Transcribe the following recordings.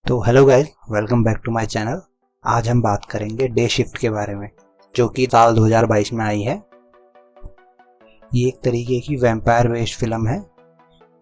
तो hello guys, welcome back to my channel. आज हम बात करेंगे डे शिफ्ट के बारे में, जो कि साल 2022 में आई है। ये एक तरीके की वैम्पायर बेस्ड फिल्म है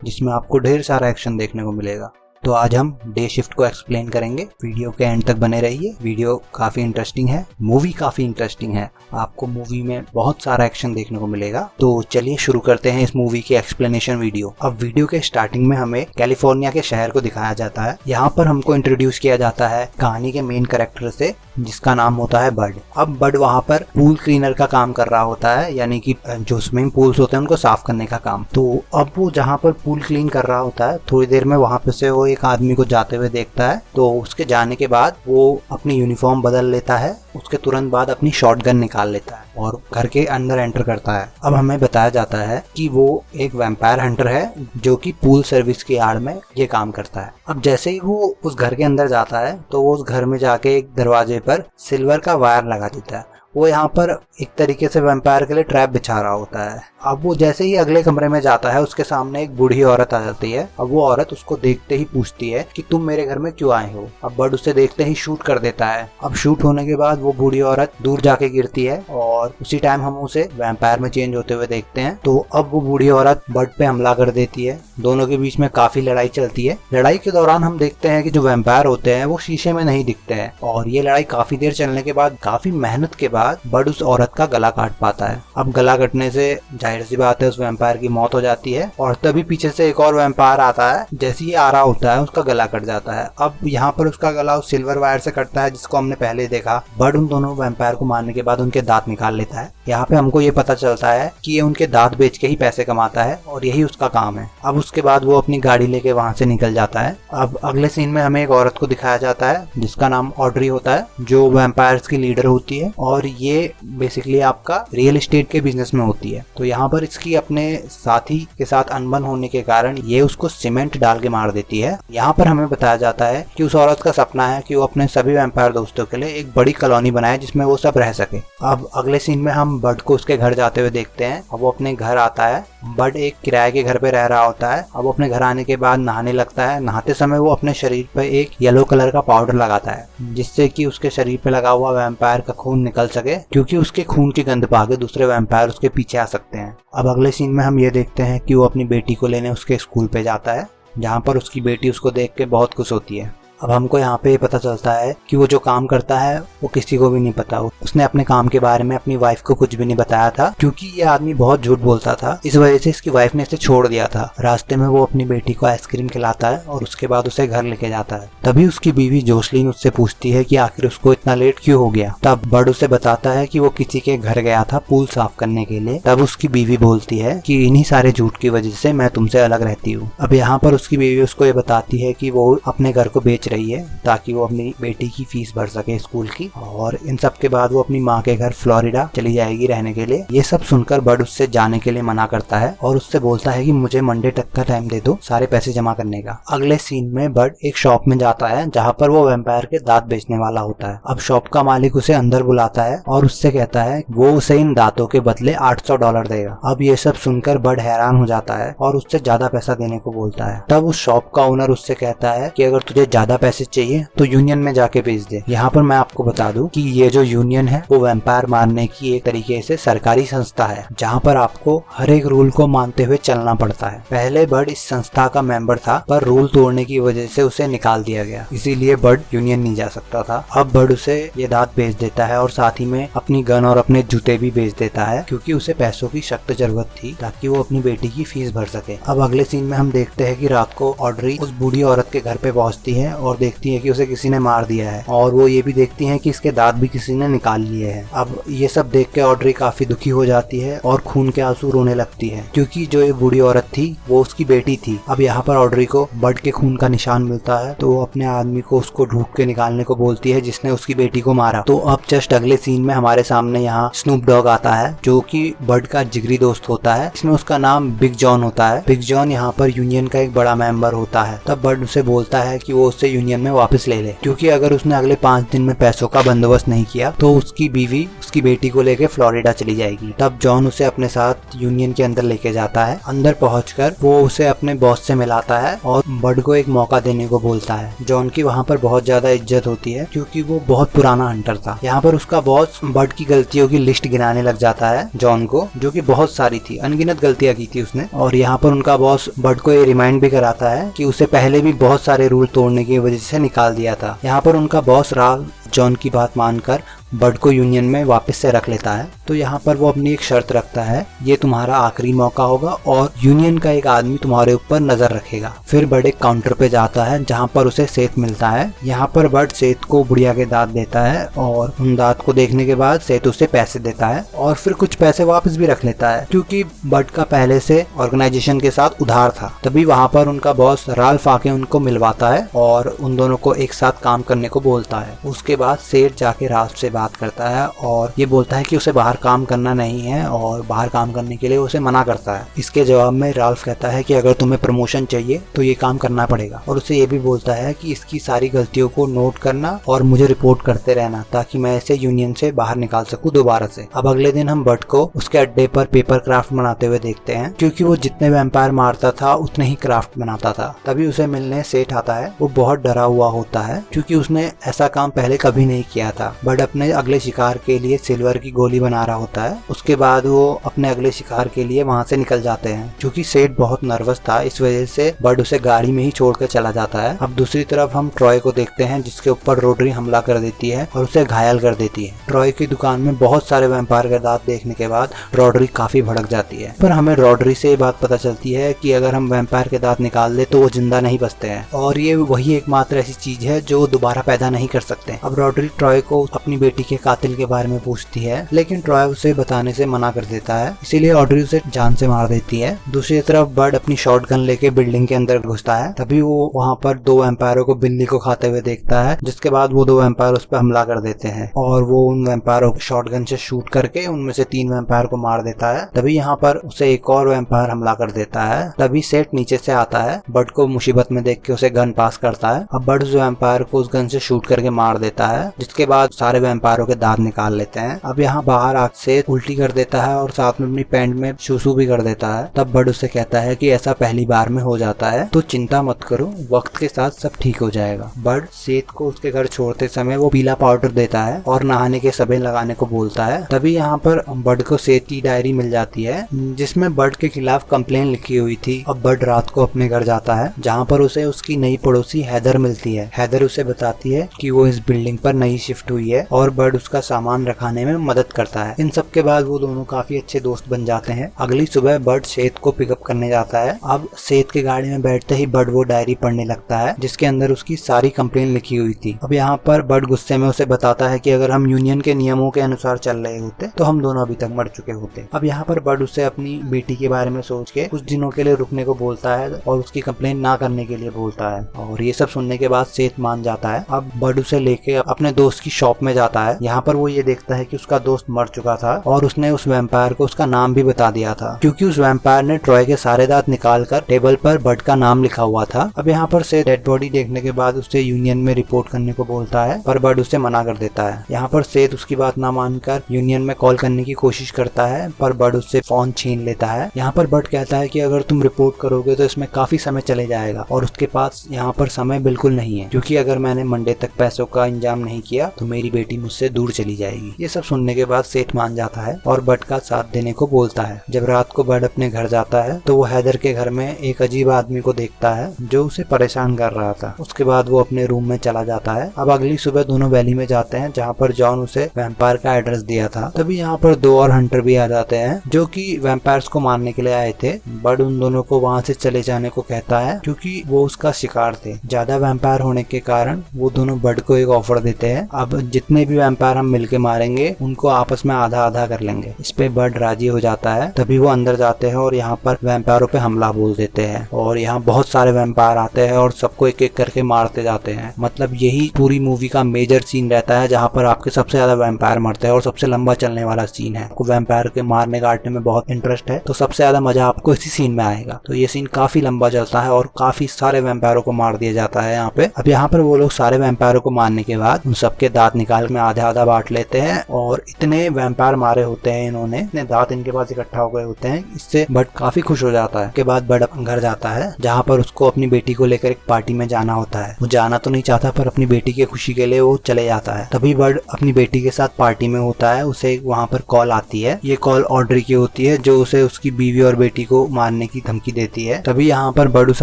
जिसमें आपको ढेर सारा एक्शन देखने को मिलेगा। तो आज हम डे शिफ्ट को एक्सप्लेन करेंगे। वीडियो के एंड तक बने रहिए। वीडियो काफ़ी इंटरेस्टिंग है, मूवी काफ़ी इंटरेस्टिंग है। आपको मूवी में बहुत सारा एक्शन देखने को मिलेगा। तो चलिए शुरू करते हैं इस मूवी की एक्सप्लेनेशन वीडियो। अब वीडियो के स्टार्टिंग में हमें कैलिफोर्निया के शहर को दिखाया जाता है। यहाँ पर हमको इंट्रोड्यूस किया जाता है कहानी के मेन कैरेक्टर से, जिसका नाम होता है बड। अब बड वहाँ पर पूल क्लीनर का काम कर रहा होता है, यानी कि जो स्विमिंग पूल्स होते हैं उनको साफ करने का काम। तो अब वो जहाँ पर पूल क्लीन कर रहा होता है, थोड़ी देर में वहाँ पे से वो एक आदमी को जाते हुए देखता है। तो उसके जाने के बाद वो अपनी यूनिफॉर्म बदल लेता है। उसके तुरंत बाद अपनी शॉटगन निकाल लेता है और घर के अंदर एंटर करता है। अब हमें बताया जाता है कि वो एक वैम्पायर हंटर है जो कि पूल सर्विस की आड़ में ये काम करता है। अब जैसे ही वो उस घर के अंदर जाता है तो वो उस घर में जाके एक दरवाजे पर सिल्वर का वायर लगा देता है। वो यहाँ पर एक तरीके से वैम्पायर के लिए ट्रैप बिछा रहा होता है। अब वो जैसे ही अगले कमरे में जाता है, उसके सामने एक बूढ़ी औरत आ जाती है। अब वो औरत उसको देखते ही पूछती है कि तुम मेरे घर में क्यों आए हो। अब बड उसे देखते ही शूट कर देता है। अब शूट होने के बाद वो बूढ़ी औरत दूर जाके गिरती है और उसी टाइम हम उसे वैम्पायर में चेंज होते हुए देखते हैं। तो अब वो बूढ़ी औरत बड पे हमला कर देती है। दोनों के बीच में काफी लड़ाई चलती है। लड़ाई के दौरान हम देखते हैं कि जो वैम्पायर होते हैं वो शीशे में नहीं दिखते हैं और ये लड़ाई काफी देर चलने के बाद, काफी मेहनत के बाद बड उस औरत का गला काट पाता है। अब गला कटने से जाहिर सी बात है उस वैम्पायर की मौत हो जाती है और तभी पीछे से एक और वैम्पायर आता है। जैसे ही आ रहा होता है उसका गला कट जाता है। अब यहाँ पर उसका गला उस सिल्वर वायर से कटता है जिसको हमने पहले देखा। बड उन दोनों वैम्पायर को मारने के बाद उनके दांत निकाल लेता है। यहाँ पे हमको ये पता चलता है कि ये उनके दांत बेच के ही पैसे कमाता है और यही उसका काम है। अब उसके बाद वो अपनी गाड़ी लेके वहाँ से निकल जाता है। अब अगले सीन में हमें एक औरत को दिखाया जाता है जिसका नाम ऑड्री होता है, जो वैम्पायर्स की लीडर होती है और ये बेसिकली आपका रियल एस्टेट के बिजनेस में होती है। तो यहाँ पर इसकी अपने साथी के साथ अनबन होने के कारण ये उसको सीमेंट डाल के मार देती है। यहाँ पर हमें बताया जाता है कि उस औरत का सपना है कि वो अपने सभी वैम्पायर दोस्तों के लिए एक बड़ी कॉलोनी बनाए जिसमें वो सब रह सके। अब अगले सीन में हम बड को उसके घर जाते हुए देखते हैं। अब वो अपने घर आता है। बड एक किराए के घर पे रह रहा होता है। अब वो अपने घर आने के बाद नहाने लगता है। नहाते समय वो अपने शरीर पे एक येलो कलर का पाउडर लगाता है जिससे कि उसके शरीर पे लगा हुआ वैम्पायर का खून निकल सके, क्योंकि उसके खून की गंध पाके दूसरे वैम्पायर उसके पीछे आ सकते हैं। अब अगले सीन में हम ये देखते हैं कि वो अपनी बेटी को लेने उसके स्कूल पे जाता है, जहाँ पर उसकी बेटी उसको देख के बहुत खुश होती है। अब हमको यहाँ पे पता चलता है कि वो जो काम करता है वो किसी को भी नहीं पता। उसने अपने काम के बारे में अपनी वाइफ को कुछ भी नहीं बताया था, क्योंकि ये आदमी बहुत झूठ बोलता था। इस वजह से इसकी वाइफ ने इसे छोड़ दिया था। रास्ते में वो अपनी बेटी को आइसक्रीम खिलाता है और उसके बाद उसे घर लेके जाता है। तभी उसकी बीवी जोसलिन उससे पूछती है कि आखिर उसको इतना लेट क्यों हो गया। तब बड उसे बताता है कि वो किसी के घर गया था पूल साफ करने के लिए। तब उसकी बीवी बोलती है कि इन्हीं सारे झूठ की वजह से मैं तुमसे अलग रहती हूँ। अब यहाँ पर उसकी बीवी उसको ये बताती है कि वो अपने घर को बेच रही है ताकि वो अपनी बेटी की फीस भर सके स्कूल की, और इन सब के बाद वो अपनी माँ के घर फ्लोरिडा चली जाएगी रहने के लिए। ये सब सुनकर बड उससे जाने के लिए मना करता है और उससे बोलता है कि मुझे मंडे तक का टाइम दे दो सारे पैसे जमा करने का। अगले सीन में बड एक शॉप में जाता है जहाँ पर वो वैम्पायर के दांत बेचने वाला होता है। अब शॉप का मालिक उसे अंदर बुलाता है और उससे कहता है वो उसे इन दांतों के बदले $800 देगा। अब ये सब सुनकर बड हैरान हो जाता है और उससे ज्यादा पैसा देने को बोलता है। तब उस शॉप का ओनर उससे कहता है कि अगर तुझे ज्यादा पैसे चाहिए तो यूनियन में जाके बेच दे। यहाँ पर मैं आपको बता दूं कि ये जो यूनियन है वो वैम्पायर मारने की एक तरीके से सरकारी संस्था है, जहाँ पर आपको हर एक रूल को मानते हुए चलना पड़ता है। पहले बड इस संस्था का मेंबर था, पर रूल तोड़ने की वजह से उसे निकाल दिया गया, इसीलिए बड यूनियन नहीं जा सकता था। अब बड उसे ये दांत बेच देता है और साथ ही में अपनी गन और अपने जूते भी बेच देता है, क्योंकि उसे पैसों की सख्त जरूरत थी ताकि वो अपनी बेटी की फीस भर सके। अब अगले सीन में हम देखते हैं कि रात को ऑड्री उस बूढ़ी औरत के घर पे पहुंचती है और देखती है कि उसे किसी ने मार दिया है, और वो ये भी देखती हैं कि इसके दांत भी किसी ने निकाल लिए हैं। अब ये सब देख के ऑड्री काफी दुखी हो जाती है और खून के आंसू रोने लगती है, क्योंकि जो ये बूढ़ी औरत थी वो उसकी बेटी थी। अब यहाँ पर ऑड्री को बड के खून का निशान मिलता है, तो वो अपने आदमी को उसको ढूंढ के निकालने को बोलती है जिसने उसकी बेटी को मारा। तो अब जस्ट अगले सीन में हमारे सामने यहाँ स्नूप डॉग आता है, जो कि बड का जिगरी दोस्त होता है। इसमें उसका नाम बिग जॉन होता है। बिग जॉन यहाँ पर यूनियन का एक बड़ा मेंबर होता है। तब बड उसे बोलता है कि वो उससे यूनियन में वापस ले ले, क्योंकि अगर उसने अगले 5 दिन में पैसों का बंदोबस्त नहीं किया तो उसकी बीवी उसकी बेटी को लेके फ्लोरिडा चली जाएगी। तब जॉन उसे अपने साथ यूनियन के अंदर लेके जाता है। अंदर पहुंचकर वो उसे अपने बॉस से मिलाता है और बड को एक मौका देने को बोलता है। जॉन की वहाँ पर बहुत ज्यादा इज्जत होती है क्योंकि वो बहुत पुराना हंटर था। यहाँ पर उसका बॉस बड की गलतियों की लिस्ट गिनाने लग जाता है जॉन को, जो कि बहुत सारी थी, अनगिनत गलतियां की थी उसने। और यहाँ पर उनका बॉस बड को ये रिमाइंड भी कराता है कि उसे पहले भी बहुत सारे रूल तोड़ने की वजह से निकाल दिया था। यहाँ पर उनका बॉस राल जॉन की बात मानकर बड को यूनियन में वापस से रख लेता है। तो यहाँ पर वो अपनी एक शर्त रखता है, ये तुम्हारा आखिरी मौका होगा और यूनियन का एक आदमी तुम्हारे ऊपर नजर रखेगा। फिर बड एक काउंटर पे जाता है जहाँ पर उसे सेठ मिलता है। यहाँ पर बड सेठ को बुढ़िया के दांत देता है और उन दांत को देखने के बाद सेठ उसे पैसे देता है और फिर कुछ पैसे वापस भी रख लेता है क्योंकि बड का पहले से ऑर्गेनाइजेशन के साथ उधार था। तभी वहाँ पर उनका बॉस राल्फ आके उनको मिलवाता है और उन दोनों को एक साथ काम करने को बोलता है। उसके बाद सेठ जाके राल्फ से बात करता है और ये बोलता है कि उसे बाहर काम करना नहीं है और बाहर काम करने के लिए उसे मना करता है। इसके जवाब में राल्फ कहता है कि अगर तुम्हें प्रमोशन चाहिए तो ये काम करना पड़ेगा और उसे ये भी बोलता है कि इसकी सारी गलतियों को नोट करना और मुझे रिपोर्ट करते रहना ताकि मैं इसे यूनियन से बाहर निकाल सकूं दोबारा से। अब अगले दिन हम बड को उसके अड्डे पर पेपर क्राफ्ट बनाते हुए देखते हैं क्योंकि वो जितने वैम्पायर मारता था उतने ही क्राफ्ट बनाता था। तभी उसे मिलने सेठ आता है। वो बहुत डरा हुआ होता है क्योंकि उसने ऐसा काम पहले कभी नहीं किया था। बड अपने अगले शिकार के लिए सिल्वर की गोली बना रहा होता है। उसके बाद वो अपने अगले शिकार के लिए वहाँ से निकल जाते हैं। क्योंकि सेठ बहुत नर्वस था इस वजह से बड उसे गाड़ी में ही छोड़कर चला जाता है। अब दूसरी तरफ हम ट्रॉय को देखते हैं जिसके ऊपर रोडरी हमला कर देती है और उसे घायल कर देती है। ट्रॉय की दुकान में बहुत सारे वैम्पायर के दांत देखने के बाद रोडरी काफी भड़क जाती है, पर हमें रोडरी से ये बात पता चलती है कि अगर हम वैम्पायर के दांत निकाल दे तो वो जिंदा नहीं बचते हैं और ये वही एकमात्र ऐसी चीज है जो दोबारा पैदा नहीं कर सकते। अब रोडरी ट्रॉय को अपनी बेटी के कातिल के बारे में पूछती है लेकिन ट्रॉय उसे बताने से मना कर देता है, इसीलिए ऑड्री उसे जान से मार देती है। दूसरी तरफ बड अपनी शॉटगन लेके बिल्डिंग के अंदर घुसता है। तभी वो वहाँ पर 2 वैम्पायरों को बिल्ली को खाते हुए देखता है, जिसके बाद वो 2 वैम्पायर उस पर हमला कर देते हैं और वो उन वैम्पायरों को शॉटगन से शूट करके उनमें से 3 वैम्पायर को मार देता है। तभी यहाँ पर उसे एक और वैम्पायर हमला कर देता है। तभी सेठ नीचे से आता है, बड को मुसीबत में देख के उसे गन पास करता है। अब बड उस वैम्पायर को उस गन से शूट करके मार देता है, जिसके बाद सारे वैम्पायरों के दांत निकाल लेते हैं। अब यहाँ बाहर आग से उल्टी कर देता है और साथ में अपनी पैंट में शूशू भी कर देता है। तब बड उससे कहता है कि ऐसा पहली बार में हो जाता है तो चिंता मत करो, वक्त के साथ सब ठीक हो जाएगा। बड सेठ को उसके घर छोड़ते समय वो पीला पाउडर देता है और नहाने के सबे लगाने को बोलता है। तभी यहाँ पर बड को सेठ की डायरी मिल जाती है जिसमें बड के खिलाफ कंप्लेन लिखी हुई थी। अब बड रात को अपने घर जाता है जहाँ पर उसे उसकी नई पड़ोसी हैदर मिलती है। हैदर उसे बताती है कि वो इस बिल्डिंग पर नई शिफ्ट हुई है और बड उसका सामान रखाने में मदद करता है। इन सब के बाद वो दोनों काफी अच्छे दोस्त बन जाते हैं। अगली सुबह बड सेठ को पिकअप करने जाता है। अब सेठ के गाड़ी में बैठते ही बड वो डायरी पढ़ने लगता है जिसके अंदर उसकी सारी कंप्लेन लिखी हुई थी। अब यहाँ पर बड गुस्से में उसे बताता है कि अगर हम यूनियन के नियमों के अनुसार चल रहे होते तो हम दोनों अभी तक मर चुके होते। अब यहाँ पर बड उसे अपनी बेटी के बारे में सोच के कुछ दिनों के लिए रुकने को बोलता है और उसकी कंप्लेन ना करने के लिए बोलता है और ये सब सुनने के बाद सेठ मान जाता है। अब बड उसे लेके अपने दोस्त की शॉप में जाता है। यहाँ पर वो ये देखता है कि उसका दोस्त मर चुका था और उसने उस वैम्पायर को उसका नाम भी बता दिया था क्योंकि उस वैम्पायर ने ट्रॉय के सारे दांत निकालकर टेबल पर बड का नाम लिखा हुआ था। अब यहाँ पर से डेड बॉडी देखने के बाद उसे यूनियन में रिपोर्ट करने को बोलता है, पर बड उसे मना कर देता है। यहाँ पर सेठ उसकी बात ना मानकर यूनियन में कॉल करने की कोशिश करता है, पर बड उससे फोन छीन लेता है। यहाँ पर बड कहता है कि अगर तुम रिपोर्ट करोगे तो इसमें काफी समय चले जाएगा और उसके पास यहाँ पर समय बिल्कुल नहीं है क्योंकि अगर मैंने मंडे तक पैसों का इंतजाम नहीं किया तो मेरी बेटी मुझसे दूर चली जाएगी। ये सब सुनने के बाद सेठ मान जाता है और बड का साथ देने को बोलता है। जब रात को बड अपने घर जाता है तो वो हैदर के घर में एक अजीब आदमी को देखता है जो उसे परेशान कर रहा था। उसके बाद वो अपने रूम में चला जाता है। अब अगली सुबह दोनों वैली में जाते हैं जहाँ पर जॉन उसे वैम्पायर का एड्रेस दिया था। तभी यहाँ पर 2 और हंटर भी आ जाते हैं जो कि वैम्पायर्स को मारने के लिए आए थे। बड उन दोनों को वहाँ से चले जाने को कहता है क्योंकि वो उसका शिकार थे। ज्यादा वैम्पायर होने के कारण वो दोनों बड को एक ऑफर देते हैं। अब जितने भी वैम्पायर हम मिलके मारेंगे, उनको आपस में आधा आधा कर लेंगे। इस पे बर्ड राजी हो जाता है। तभी वो अंदर जाते हैं और यहाँ पर वैम्पायरों पे हमला बोल देते हैं और यहाँ बहुत सारे वैम्पायर आते हैं और सबको एक एक करके मारते जाते हैं। मतलब यही पूरी मूवी का मेजर सीन रहता है जहाँ पर आपके सबसे ज्यादा वैम्पायर मरते हैं और सबसे लंबा चलने वाला सीन है। आपको वैम्पायर के मारने काटने में बहुत इंटरेस्ट है तो सबसे ज्यादा मजा आपको इसी सीन में आएगा। तो ये सीन काफी लंबा चलता है और काफी सारे वैम्पायरों को मार दिया जाता है यहाँ पे। अब यहाँ पर वो लोग सारे वैम्पायरों को मारने के बाद उन सबके दांत निकाल में आधा आधा बांट लेते हैं और इतने वैम्पायर मारे होते हैं इन्होंने, इतने दांत इनके पास इकट्ठा हो गए होते हैं। इससे बर्ड काफी खुश हो जाता है। उसके बाद बर्ड घर जाता है जहाँ पर उसको अपनी बेटी को लेकर एक पार्टी में जाना होता है। वो जाना तो नहीं चाहता पर अपनी बेटी की खुशी के लिए वो चले जाता है। तभी बर्ड अपनी बेटी के साथ पार्टी में होता है। उसे वहाँ पर कॉल आती है। ये कॉल ऑड्री की होती है जो उसे उसकी बीवी और बेटी को मारने की धमकी देती है। तभी यहाँ पर बर्ड उस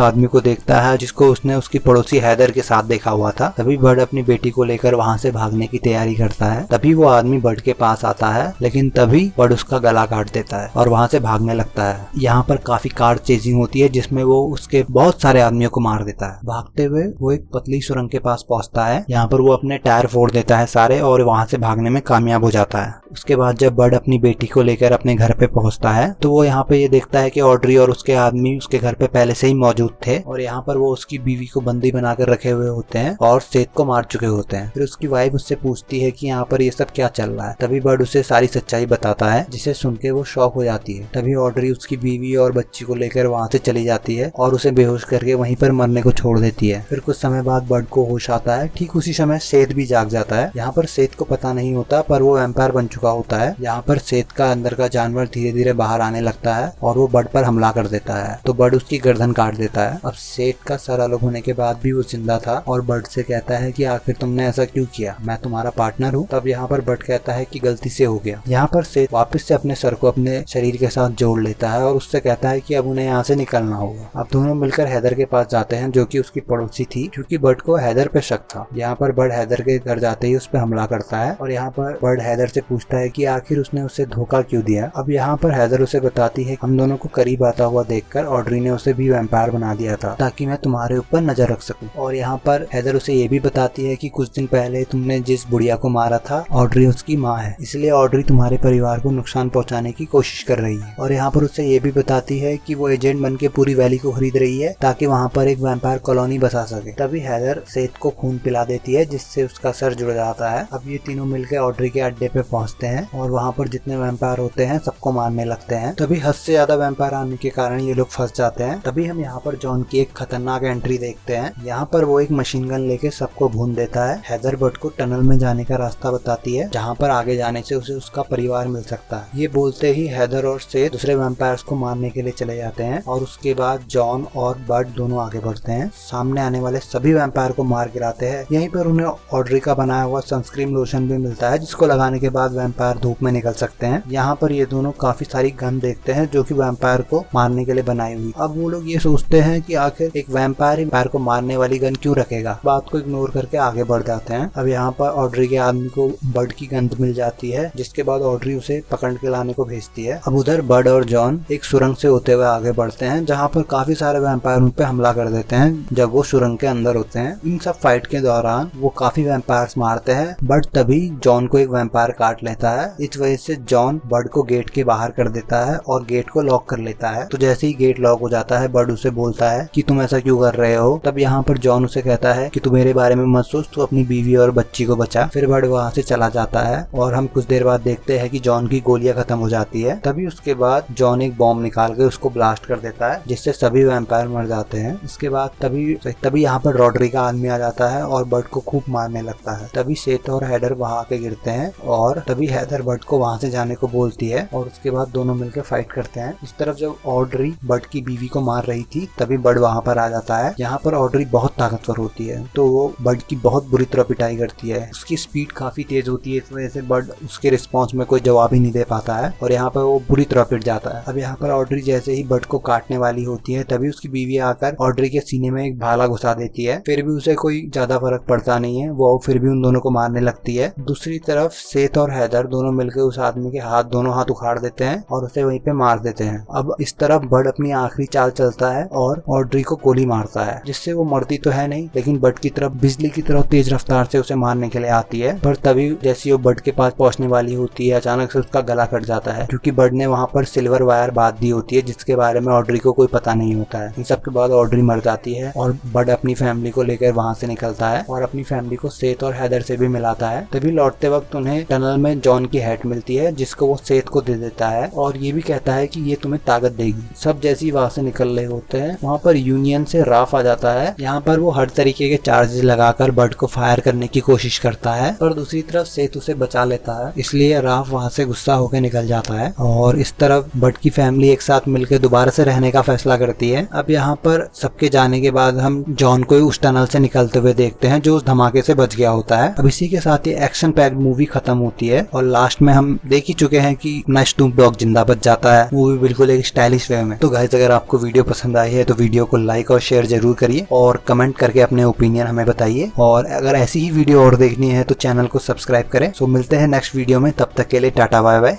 आदमी को देखता है जिसको उसने उसकी पड़ोसी हैदर के साथ देखा हुआ था। तभी बर्ड अपनी बेटी को लेकर वहाँ से भागने की तैयारी करता है। तभी वो आदमी बर्ड के पास आता है लेकिन तभी बर्ड उसका गला काट देता है और वहाँ से भागने लगता है। यहाँ पर काफी कार चेजिंग होती है जिसमें वो उसके बहुत सारे आदमियों को मार देता है। भागते हुए वो एक पतली सुरंग के पास पहुंचता है। यहाँ पर वो अपने टायर फोड़ देता है सारे और वहाँ से भागने में कामयाब हो जाता है। उसके बाद जब बर्ड अपनी बेटी को लेकर अपने घर पे पहुंचता है तो वो यहाँ पे ये देखता है कि ऑड्री और उसके आदमी उसके घर पे पहले से ही मौजूद थे और यहाँ पर वो उसकी बीवी को बंदी बनाकर रखे हुए होते हैं और सेठ को मार चुके होते हैं। फिर उसकी वाइफ उससे पूछती है कि यहाँ पर ये सब क्या चल रहा है। तभी बर्ड उसे सारी सच्चाई बताता है जिसे सुन के वो शॉक हो जाती है। तभी ऑड्री उसकी बीवी और बच्ची को लेकर वहाँ से चली जाती है और उसे बेहोश करके वहीं पर मरने को छोड़ देती है। फिर कुछ समय बाद बर्ड को होश आता है। ठीक उसी समय सेठ भी जाग जाता है। यहाँ पर सेठ को पता नहीं होता पर वो वैम्पायर बन चुका होता है। यहाँ पर सेठ का अंदर का जानवर धीरे धीरे बाहर आने लगता है और वो बर्ड पर हमला कर देता है तो बर्ड उसकी गर्दन काट देता है। अब सेठ का सर अलग होने के बाद भी वो जिंदा था और बर्ड से कहता है कि आखिर तुमने ऐसा क्यों किया, मैं तुम्हारा पार्टनर हूँ। तब यहाँ पर बर्ड कहता है कि गलती से हो गया। यहाँ पर सेठ वापस से अपने सर को अपने शरीर के साथ जोड़ लेता है और उससे कहता है कि अब उन्हें यहाँ से निकलना होगा। अब दोनों मिलकर हैदर के पास जाते हैं जो कि उसकी पड़ोसी थी क्योंकि बर्ड को हैदर पे शक था। यहाँ पर बर्ड हैदर के घर जाते ही उस पर हमला करता है और यहाँ पर बर्ड हैदर से पूछता है कि आखिर उसने उसे धोखा क्यों दिया। अब यहाँ पर हैदर उसे बताती है हम दोनों को करीब आता हुआ देखकर ऑड्री ने उसे भी वैम्पायर बना दिया था ताकि मैं तुम्हारे ऊपर नजर रख सकूं। और यहाँ पर हैदर उसे ये भी बताती है कि कुछ दिन पहले तुमने जिस बुढ़िया को मारा था ऑड्री उसकी माँ है, इसलिए ऑड्री तुम्हारे परिवार को नुकसान पहुंचाने की कोशिश कर रही है। और यहाँ पर उसे ये भी बताती है कि वो एजेंट बन के पूरी वैली को खरीद रही है ताकि वहाँ पर एक वैम्पायर कॉलोनी बसा सके। तभी हैदर सेठ को खून पिला देती है जिससे उसका सर जुड़ जाता है। अब ये तीनों मिलकर ऑड्री के अड्डे पे पहुंचते हैं और वहाँ पर जितने वैम्पायर होते हैं सबको मारने लगते हैं। तभी हद से ज्यादा वैम्पायर आने के कारण ये लोग फंस जाते हैं। तभी हम यहाँ पर जॉन की एक खतरनाक एंट्री देखते हैं। यहाँ पर वो एक मशीन गन लेके सबको भून देता है। हैदर बर्ड को टनल में जाने का रास्ता बताती है जहाँ पर आगे जाने से उसे उसका परिवार मिल सकता है। ये बोलते ही हैदर और सेठ दूसरे वैम्पायर्स को मारने के लिए चले जाते हैं और उसके बाद जॉन और बर्ड दोनों आगे बढ़ते हैं। सामने आने वाले सभी वैम्पायर को मार गिराते हैं। यहीं पर उन्हें ऑड्री का बनाया हुआ सनस्क्रीन लोशन भी मिलता है जिसको लगाने के बाद वैम्पायर धूप में निकल सकते हैं। यहाँ पर ये दोनों काफी सारी गन देखते हैं जो कि वैम्पायर को मारने के लिए बनाई हुई। अब वो लोग ये सोचते हैं कि आखिर एक वैम्पायर वैम्पायर को मारने वाली गन क्यों रखेगा। बात को इग्नोर करके आगे बढ़ जाते हैं। अब यहाँ पर ऑड्री के आदमी को बर्ड की गंध मिल जाती है जिसके बाद ऑड्री उसे पकड़ के लाने को भेजती है। अब उधर बर्ड और जॉन एक सुरंग से होते हुए आगे बढ़ते हैं जहाँ पर काफी सारे वैम्पायर उन पे हमला कर देते हैं जब वो सुरंग के अंदर होते हैं। इन सब फाइट के दौरान वो काफी वैम्पायर्स मारते हैं बट तभी जॉन को एक वैम्पायर काट लेता है। इस वजह से जॉन बर्ड को गेट के बाहर कर देता है और गेट को लॉक कर लेता है। तो जैसे ही गेट लॉक हो जाता है बर्ड उसे बोलता है कि तुम ऐसा क्यों कर रहे हो। तब यहाँ पर जॉन उसे कहता है कि तू मेरे बारे में मत सोच, तू अपनी बीवी और बच्ची को बचा। फिर बर्ड वहाँ से चला जाता है और हम कुछ देर बाद देखते हैं कि जॉन की गोलियां खत्म हो जाती है। तभी उसके बाद जॉन एक बॉम्ब निकाल के उसको ब्लास्ट कर देता है जिससे सभी वैम्पायर मर जाते हैं। इसके बाद तभी यहाँ पर ऑड्री का आदमी आ जाता है और बर्ड को खूब मारने लगता है। तभी सेठ और हैदर वहाँ आके गिरते हैं और तभी हैदर बर्ड को वहाँ से जाने को बोलती है और उसके बाद दोनों मिलकर फाइट करते हैं। इस तरफ जब ऑड्री बर्ड की बीवी को मार रही थी तभी बर्ड वहाँ पर आ जाता है। यहाँ पर ऑड्री बहुत ताकतवर होती है तो वो बर्ड की बहुत बुरी तरह पिटाई करती है। उसकी स्पीड काफी तेज होती है, इस वजह से बर्ड उसके रिस्पॉन्स में कोई जवाब ही नहीं दे पाता है और यहाँ पर वो बुरी तरह पिट जाता है। अब यहाँ पर ऑड्री जैसे ही बर्ड को काटने वाली होती है तभी उसकी बीवी आकर ऑड्री के सीने में एक भाला घुसा देती है। फिर भी उसे कोई ज्यादा फर्क पड़ता नहीं है, वो फिर भी उन दोनों को मारने लगती है। दूसरी तरफ सेठ और हैदर सर दोनों मिलकर उस आदमी के दोनों हाथ उखाड़ देते हैं और उसे वहीं पे मार देते हैं। अब इस तरफ बड अपनी आखिरी चाल चलता है और ऑड्री को गोली मारता है, जिससे वो मरती तो है नहीं, लेकिन बड की तरफ बिजली की तरह तेज रफ्तार से उसे मारने के लिए आती है। पर तभी जैसी वो बड के पास पहुंचने वाली होती है, अचानक से उसका गला कट जाता है, क्योंकि बड ने वहां पर सिल्वर वायर बांध दी होती है, जिसके बारे में ऑड्री को कोई पता नहीं होता है। इन सब के बाद ऑड्री मर जाती है और बड अपनी फैमिली को लेकर वहां से निकलता है और अपनी फैमिली को सेथ और हैदर से भी मिलाता है। तभी लौटते वक्त उन्हें टनल में जॉन की हैट मिलती है, जिसको वो सेथ को दे देता है और ये भी कहता है कि ये तुम्हें ताकत देगी। सब जैसे ही वहां से निकल रहे होते हैं, वहां पर यूनियन से राफ आ जाता है। यहाँ पर वो हर तरीके के चार्जेस लगाकर बड को फायर करने की कोशिश करता है, पर दूसरी तरफ सेथ उसे बचा लेता है, इसलिए राफ वहां से गुस्सा होकर निकल जाता है। और इस तरफ बड की फैमिली एक साथ मिलकर दोबारा से रहने का फैसला करती है। अब यहाँ पर सबके जाने के बाद हम जॉन को उस टनल से निकलते हुए देखते हैं जो उस धमाके से बच गया होता है। अब इसी के साथ ही एक्शन पैक्ड मूवी खत्म होती है और लास्ट में हम देख ही चुके हैं कि अपना स्नूप डॉग जिंदा बच जाता है। मूवी बिल्कुल एक स्टाइलिश वे में। तो गाइस, अगर आपको वीडियो पसंद आई है तो वीडियो को लाइक और शेयर जरूर करिए और कमेंट करके अपने ओपिनियन हमें बताइए। और अगर ऐसी ही वीडियो और देखनी है तो चैनल को सब्सक्राइब करें। सो मिलते हैं नेक्स्ट वीडियो में, तब तक के लिए टाटा बाय बाय।